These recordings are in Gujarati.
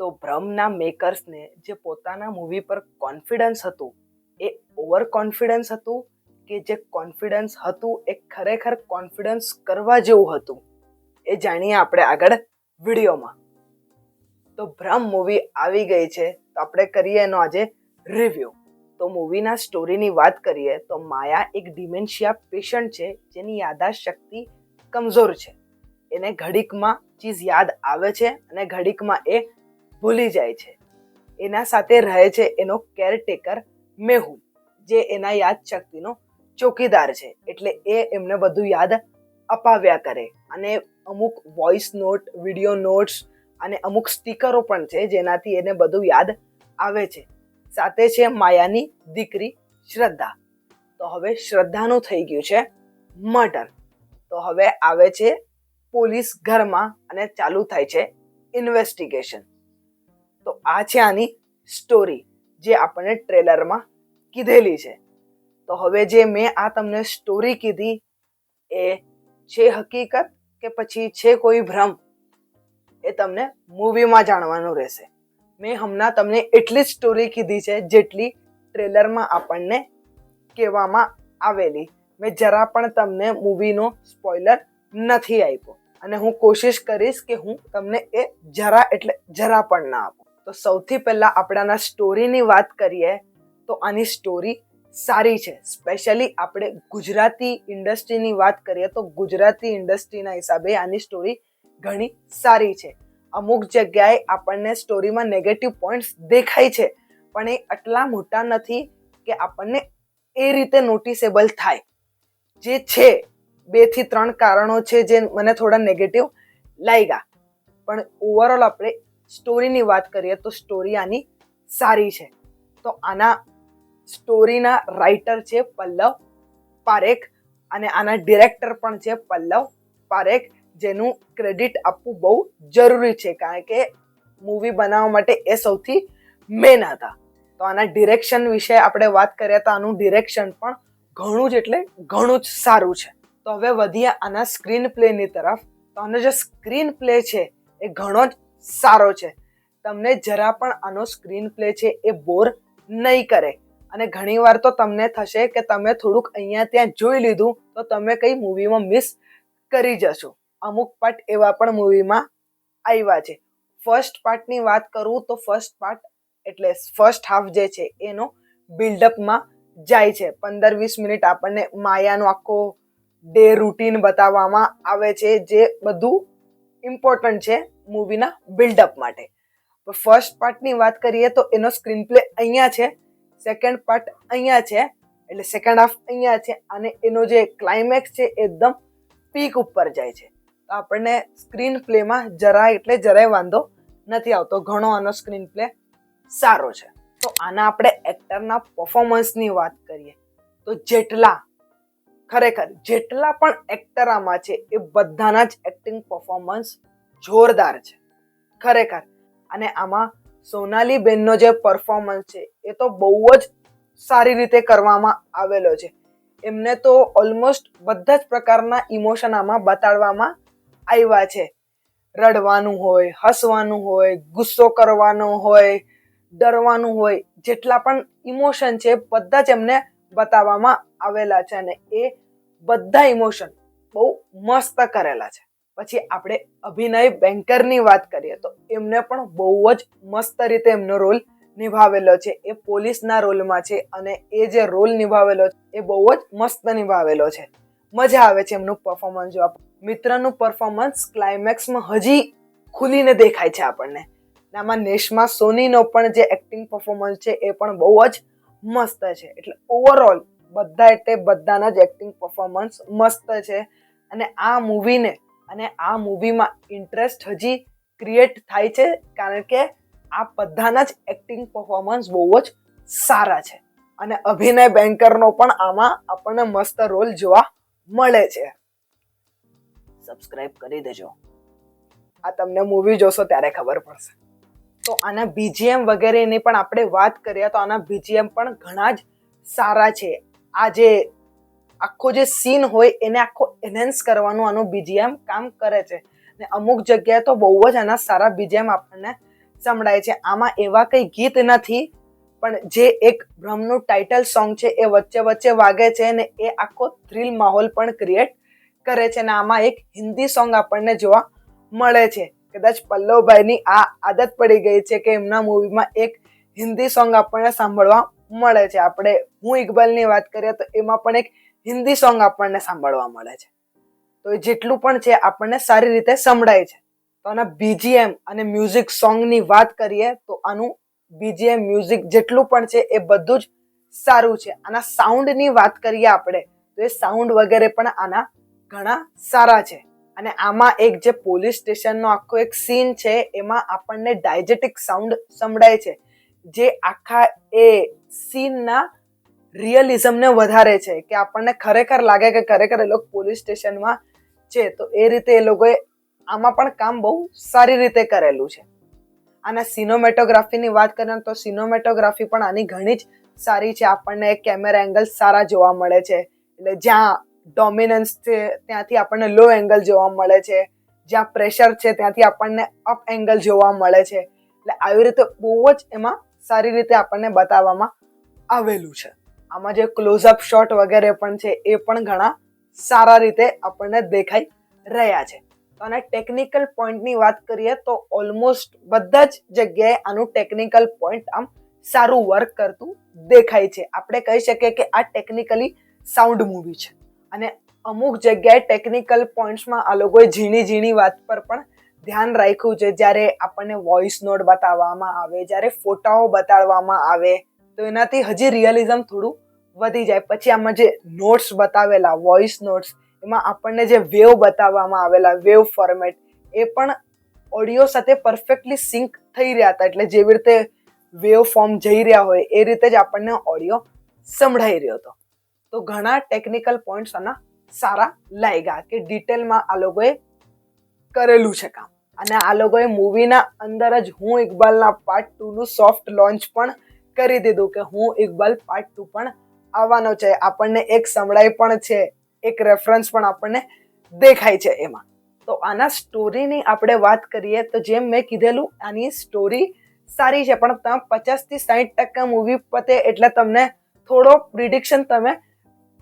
તો ભ્રમના મેકર્સને જે પોતાના મૂવી પર કોન્ફિડન્સ હતું એ ઓવર કોન્ફિડન્સ હતું કે જે કોન્ફિડન્સ હતું એ ખરેખર કોન્ફિડન્સ કરવા જેવું હતું એ જાણીએ આપણે આગળ વિડીયોમાં. તો ભ્રમ મૂવી આવી ગઈ છે તો આપણે કરીએ એનો આજે રિવ્યૂ. તો મૂવીના સ્ટોરીની વાત કરીએ તો માયા એક ડિમેન્શિયા પેશન્ટ છે જેની યાદદાસ્ત શક્તિ કમજોર છે. એને ઘડીકમાં ચીજ યાદ આવે છે અને ઘડીકમાં એ ભૂલી જાય છે. એના સાથે રહે છે એનો કેરટેકર મેહુલ, જે એના યાદ શક્તિનો ચોકીદાર છે. એટલે એ એમને બધું યાદ અપાવ્યા કરે અને અમુક વોઇસ નોટ, વિડીયો નોટ્સ અને અમુક સ્ટીકરો પણ છે જેનાથી એને બધું યાદ આવે છે. સાથે છે માયાની દીકરી શ્રદ્ધા. તો હવે શ્રદ્ધાનું થઈ ગયું છે મર્ડર. તો હવે આવે છે પોલીસ ઘરમાં અને ચાલુ થાય છે ઇન્વેસ્ટિગેશન. તો આ છે આની સ્ટોરી જે આપણને ટ્રેલરમાં કીધેલી છે. તો હવે જે મેં આ તમને સ્ટોરી કીધી એ છે હકીકત કે પછી છે કોઈ ભ્રમ એ તમને મૂવીમાં જાણવાનું રહેશે. મેં હમણાં તમને એટલી જ સ્ટોરી કીધી છે જેટલી ટ્રેલરમાં આપણને કહેવામાં આવેલી. મેં જરા પણ તમને મૂવીનો સ્પોઇલર નથી આપ્યો અને હું કોશિશ કરીશ કે હું તમને એ જરા એટલે જરા પણ ના આપું. તો સૌથી પહેલાં આપણે આના સ્ટોરીની વાત કરીએ તો આની સ્ટોરી સારી છે. સ્પેશિયલી આપણે ગુજરાતી ઇન્ડસ્ટ્રીની વાત કરીએ તો ગુજરાતી ઇન્ડસ્ટ્રીના હિસાબે આની સ્ટોરી ઘણી સારી છે. અમુક જગ્યાએ આપણને સ્ટોરીમાં નેગેટિવ પોઈન્ટ્સ દેખાય છે પણ એ આટલા મોટા નથી કે આપણને એ રીતે નોટિસેબલ થાય. જે છે 2 થી 3 કારણો છે જે મને થોડા નેગેટિવ લાગ્યા, પણ ઓવરઓલ આપણે સ્ટોરીની વાત કરીએ તો સ્ટોરી આની સારી છે. તો આના સ્ટોરીના રાઇટર છે પલ્લવ પારેખ અને આના ડિરેક્ટર પણ છે પલ્લવ પારેખ, જેનું ક્રેડિટ આપવું બહુ જરૂરી છે કારણ કે મૂવી બનાવવા માટે એ સૌથી મેન હતા. તો આના ડિરેક્શન વિશે આપણે વાત કરીએ તો આનું ડિરેક્શન પણ ઘણું જ એટલે ઘણું જ સારું છે. તો હવે વધીએ આના સ્ક્રીન પ્લેની તરફ. તો આનો જે સ્ક્રીન પ્લે છે એ ઘણો જ સારો છે. તમને જરા પણ આનો સ્ક્રીન પ્લે છે એ બોર નહીં કરે અને ઘણીવાર તો તમને થશે કે તમે થોડુંક અહીંયા ત્યાં જોઈ લીધું તો તમે કંઈ મૂવીમાં મિસ કરી જશો. અમુક પાર્ટ એવા પણ મૂવીમાં આવ્યા છે. ફર્સ્ટ પાર્ટની વાત કરું તો ફર્સ્ટ પાર્ટ એટલે ફર્સ્ટ હાફ જે છે એનો બિલ્ડઅપમાં જાય છે. 15-20 મિનિટ આપણને માયાનો આખો ડે રૂટીન બતાવવામાં આવે છે જે બધું ઇમ્પોર્ટન્ટ છે મૂવીના બિલ્ડઅપ માટે. ફર્સ્ટ પાર્ટની વાત કરીએ તો એનો સ્ક્રીન પ્લે અહીંયા છે, સેકન્ડ પાર્ટ અહીંયા છે એટલે સેકન્ડ હાફ અહીંયા છે અને એનો જે ક્લાઇમેક્સ છે એકદમ પીક ઉપર જાય છે. તો આપણને સ્ક્રીન પ્લેમાં જરાય એટલે જરાય વાંધો નથી આવતો. ઘણો આનો સ્ક્રીન પ્લે સારો છે. તો આના આપણે એક્ટરના પરફોર્મન્સની વાત કરીએ તો જેટલા પણ એક્ટર આમાં છે એ બધાના જ એક્ટિંગ પરફોર્મન્સ જોરદાર છે ખરેખર. અને આમાં સોનાલી બેનનો જે પરફોર્મન્સ છે એ તો બહુ જ સારી રીતે કરવામાં આવેલો છે. એમને તો ઓલમોસ્ટ બધા જ પ્રકારના ઇમોશન આમાં બતાડવામાં આવ્યા છે. રડવાનું હોય, હસવાનું હોય, ગુસ્સો કરવાનો હોય, ડરવાનું હોય, જેટલા પણ ઇમોશન છે બધા જ એમને બતાવવામાં આવેલા છે અને એ બધા ઇમોશન બહુ મસ્ત કરેલા છે. પછી આપણે અભિનય બેંકરની વાત કરીએ તો એમને પણ બહુ જ મસ્ત રીતે એમનો રોલ નિભાવેલો છે. એ પોલીસના રોલમાં છે અને એ જે રોલ નિભાવેલો છે એ બહુ જ મસ્ત નિભાવેલો છે. મજા આવે છે એમનું પરફોર્મન્સ જોવા. મિત્રનું પરફોર્મન્સ ક્લાઇમેક્સમાં હજી ખુલીને દેખાય છે આપણને. આમાં નેશમા સોનીનો પણ જે એક્ટિંગ પરફોર્મન્સ છે એ પણ બહુ જ મસ્ત છે. એટલે ઓવરઓલ બધાના જ એક્ટિંગ પરફોર્મન્સ મસ્ત છે અને આ મૂવીને અને આ મૂવીમાં ઇન્ટરેસ્ટ હજી ક્રિએટ થાય છે કારણ કે આ બધાના જ એક્ટિંગ પરફોર્મન્સ બહુ જ સારા છે અને અભિનય બેંકરનો પણ આમાં આપણને મસ્ત રોલ જોવા મળે છે. સબસ્ક્રાઇબ કરી દેજો, આ તમને મૂવી જોશો ત્યારે ખબર પડશે. તો આના બીજીએમ વગેરેની પણ આપણે વાત કરીએ તો આના બીજીએમ પણ ઘણા જ સારા છે. આ જે આખો જે સીન હોય એને આખો એનહેન્સ કરવાનું આનું બીજીએમ કામ કરે છે ને અમુક જગ્યાએ તો બહુ જ આના સારા બીજીએમ આપણને સંભળાય છે. આમાં એવા કંઈ ગીત નથી, પણ જે એક ભ્રમનું ટાઇટલ સોંગ છે એ વચ્ચે વચ્ચે વાગે છે ને એ આખો થ્રિલ માહોલ પણ ક્રિએટ કરે છે. અને આમાં એક હિન્દી સોંગ આપણને જોવા મળે છે. કદાચ પલ્લવભાઈની આ આદત પડી ગઈ છે કે એમના મૂવીમાં એક હિન્દી સોંગ આપણને સાંભળવા મળે છે. આપણે હું ઇકબાલની વાત કરીએ તો એમાં પણ એક હિન્દી સોંગ આપણને સાંભળવા મળે છે. તો એ જેટલું પણ છે આપણને સારી રીતે સંભળાય છે. તો આના બીજીએમ અને મ્યુઝિક સોંગની વાત કરીએ તો આનું બીજીએમ મ્યુઝિક જેટલું પણ છે એ બધું જ સારું છે. આના સાઉન્ડની વાત કરીએ આપણે તો એ સાઉન્ડ વગેરે પણ આના ઘણા સારા છે. અને આમાં એક જે પોલીસ સ્ટેશનનો આખો એક સીન છે એમાં આપણને ડાયજેટિક સાઉન્ડ સંભળાય છે, જે આખા એ સીનના રિયલિઝમને વધારે છે, કે આપણને ખરેખર લાગે કે ખરેખર એ લોકો પોલીસ સ્ટેશનમાં છે. તો એ રીતે એ લોકોએ આમાં પણ કામ બહુ સારી રીતે કરેલું છે. આના સિનેમેટોગ્રાફીની વાત કરીએ તો સિનેમેટોગ્રાફી પણ આની ઘણી જ સારી છે. આપણને કેમેરા એંગલ સારા જોવા મળે છે. એટલે જ્યાં ડોમિનન્સ છે ત્યાંથી આપણને લો એંગલ જોવા મળે છે, જ્યાં પ્રેશર છે ત્યાંથી આપણને અપ એંગલ જોવા મળે છે. એટલે આવી રીતે બહુ જ એમાં સારી રીતે આપણને બતાવવામાં આવેલું છે. આમાં જે ક્લોઝઅપ શોટ વગેરે પણ છે એ પણ ઘણા સારા રીતે આપણને દેખાઈ રહ્યા છે. તો આના ટેકનિકલ પોઈન્ટની વાત કરીએ તો ઓલમોસ્ટ બધા જ જગ્યાએ આનું ટેકનિકલ પોઈન્ટ આમ સારું વર્ક કરતું દેખાય છે. આપણે કહી શકીએ કે આ ટેકનિકલી સાઉન્ડ મૂવી છે. અને અમુક જગ્યાએ ટેકનિકલ પોઈન્ટ્સમાં આ લોકોએ ઝીણી ઝીણી વાત પર પણ ધ્યાન રાખ્યું છે. જ્યારે આપણને વોઇસ નોટ બતાવવામાં આવે, જ્યારે ફોટાઓ બતાડવામાં આવે તો એનાથી હજી રિયલિઝમ થોડું વધી જાય. પછી આમાં જે નોટ્સ બતાવેલા, વોઇસ નોટ્સ, એમાં આપણને જે વેવ બતાવવામાં આવેલા, વેવ ફોર્મેટ, એ પણ ઓડિયો સાથે પરફેક્ટલી સિંક થઈ રહ્યા હતા. એટલે જેવી રીતે વેવ ફોર્મ જઈ રહ્યા હોય એ રીતે જ આપણને ઓડિયો સંભળાઈ રહ્યો હતો. તો ઘણા ટેકનિકલ પોઈન્ટ્સ આના સારા લાગ્યા કે ડિટેલમાં આ લોકોએ કરેલું છે કામ. અને આ લોકોએ મૂવીના અંદર જ હું ઇકબાલના પાર્ટ 2 નું સોફ્ટ લોન્ચ પણ કરી દીધું કે હું ઇકબાલ પાર્ટ 2 પણ આવવાનો છે. આપણને એક સંભળાય પણ છે, એક રેફરન્સ પણ આપણને દેખાય છે એમાં. તો આના સ્ટોરીની આપણે વાત કરીએ તો જેમ મેં કીધેલું આની સ્ટોરી સારી છે, પણ તમે 50-60% મૂવી પતે એટલે તમને થોડો પ્રિડિક્શન તમે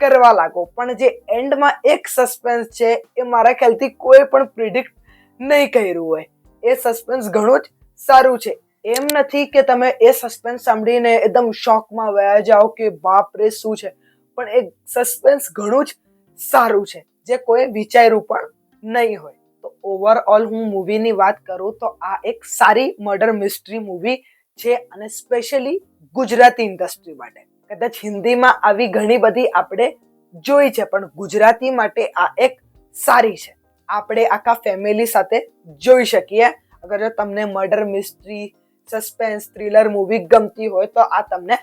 કરવા લાગો. પણ જે એન્ડમાં એક સસ્પેન્સ છે એ મારા ખ્યાલથી કોઈ પણ પ્રિડિક્ટ નહીં કર્યું હોય. એ સસ્પેન્સ ઘણું જ સારું છે. એમ નથી કે તમે એ સસ્પેન્સ સાંભળીને એકદમ શોકમાં વયા જાઓ કે બાપ રે શું છે, પણ એ સસ્પેન્સ ઘણું જ સારું છે જે કોઈ વિચાર્યું પણ નહીં હોય. તો ઓવરઓલ હું મૂવીની વાત કરું તો આ એક સારી મર્ડર મિસ્ટ્રી મૂવી છે. અને સ્પેશિયલી ગુજરાતી ઇન્ડસ્ટ્રી માટે. કદાચ હિન્દીમાં આવી ઘણી બધી આપણે જોઈ છે, પણ ગુજરાતી માટે આ એક સારી છે. આપણે આખા ફેમિલી સાથે જોઈ શકીએ. અગર જો તમને murder mystery, suspense, thriller movie ગમતી હોય તો આ તમને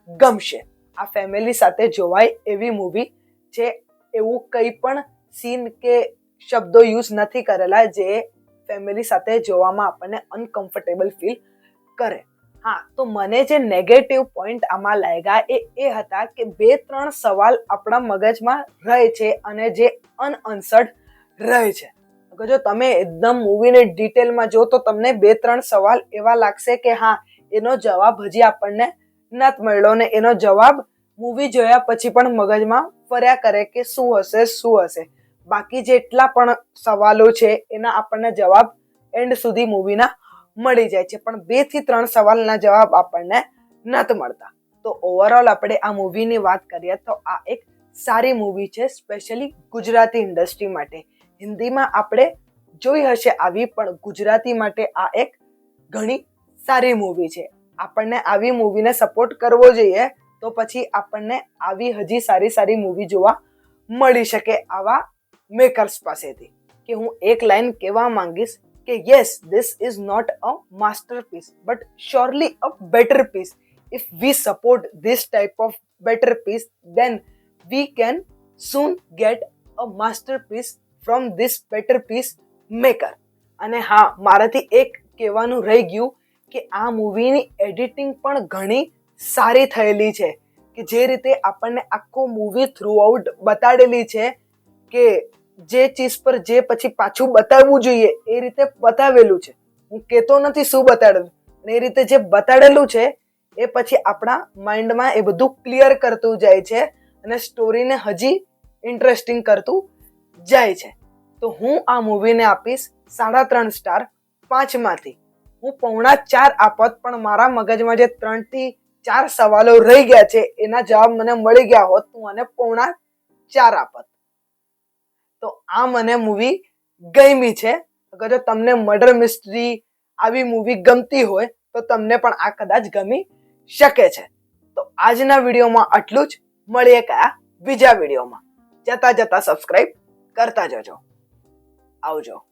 ગમશે. આ ફેમિલી સાથે જોવાય એવી મૂવી છે. એવું કંઈ પણ સીન કે શબ્દો યુઝ નથી કરેલા જે ફેમિલી સાથે જોવામાં આપણને અનકમ્ફર્ટેબલ ફીલ કરે. હા, તો મને જે નેગેટિવ પોઈન્ટ આમાં લાગ્યા એ હતા કે 2-3 સવાલ આપણા મગજમાં રહે છે અને જે અનઆન્સર્ડ રહે છે. જો તમે એકદમ મૂવીને ડિટેલમાં જો તો તમને 2-3 સવાલ એવા લાગશે કે હા, એનો જવાબ હજી આપણને નથી મળ્યો, ને એનો જવાબ મૂવી જોયા પછી પણ મગજમાં ફર્યા કરે કે શું હશે શું હશે. બાકી જેટલા પણ સવાલો છે એના આપણને જવાબ એન્ડ સુધી મૂવીના મળી જાય છે, પણ 2-3 સવાલના જવાબ આપણને નથી મળતા. તો ઓવરઓલ આપણે આ મૂવીની વાત કરીએ તો આ એક સારી મૂવી છે, સ્પેશિયલી ગુજરાતી ઇન્ડસ્ટ્રી માટે. હિન્દીમાં આપણે જોઈ હશે આવી, પણ ગુજરાતી માટે આ એક ઘણી સારી મૂવી છે. આપણને આવી મૂવીને સપોર્ટ કરવો જોઈએ, તો પછી આપણને આવી હજી સારી સારી મૂવી જોવા મળી શકે આવા મેકર્સ પાસેથી. કે હું એક લાઈન કહેવા માંગીશ કે yes, this is not a masterpiece but surely a better piece. If we support this type of better piece then we can soon get a masterpiece from this better piece maker. અને હા, મારાથી એક કહેવાનું રહી ગયું કે આ મૂવીની એડિટિંગ પણ ઘણી સારી થયેલી છે. કે જે રીતે આપણને આખો મૂવી થ્રુઆઉટ બતાડેલી છે કે જે ચીજ પર જે પછી પાછું બતાવવું જોઈએ એ રીતે બતાવેલું છે. હું કહેતો નથી શું બતાડેલું, અને એ રીતે જે બતાડેલું છે એ પછી આપણા માઇન્ડમાં એ બધું ક્લિયર કરતું જાય છે અને સ્ટોરીને હજી ઇન્ટરેસ્ટિંગ કરતું જાય છે. તો હું આ મૂવીને આપીશ 3.5 સ્ટાર 5માંથી. હું 4.5 આપત, પણ મારા મગજમાં જે 3 થી 4 સવાલો રહી ગયા છે એના જવાબ મને મળી ગયા હોત તો મને 4.5 આપત. તો આ મને મૂવી ગમી છે. અગર જો તમને મર્ડર મિસ્ટ્રી આવી મૂવી ગમતી હોય તો તમને પણ આ કદાચ ગમી શકે છે. તો આજના વિડીયોમાં આટલું જ. મળીએ કયા બીજા વિડીયોમાં. જતા સબસ્ક્રાઇબ કરતા જજો. આવજો.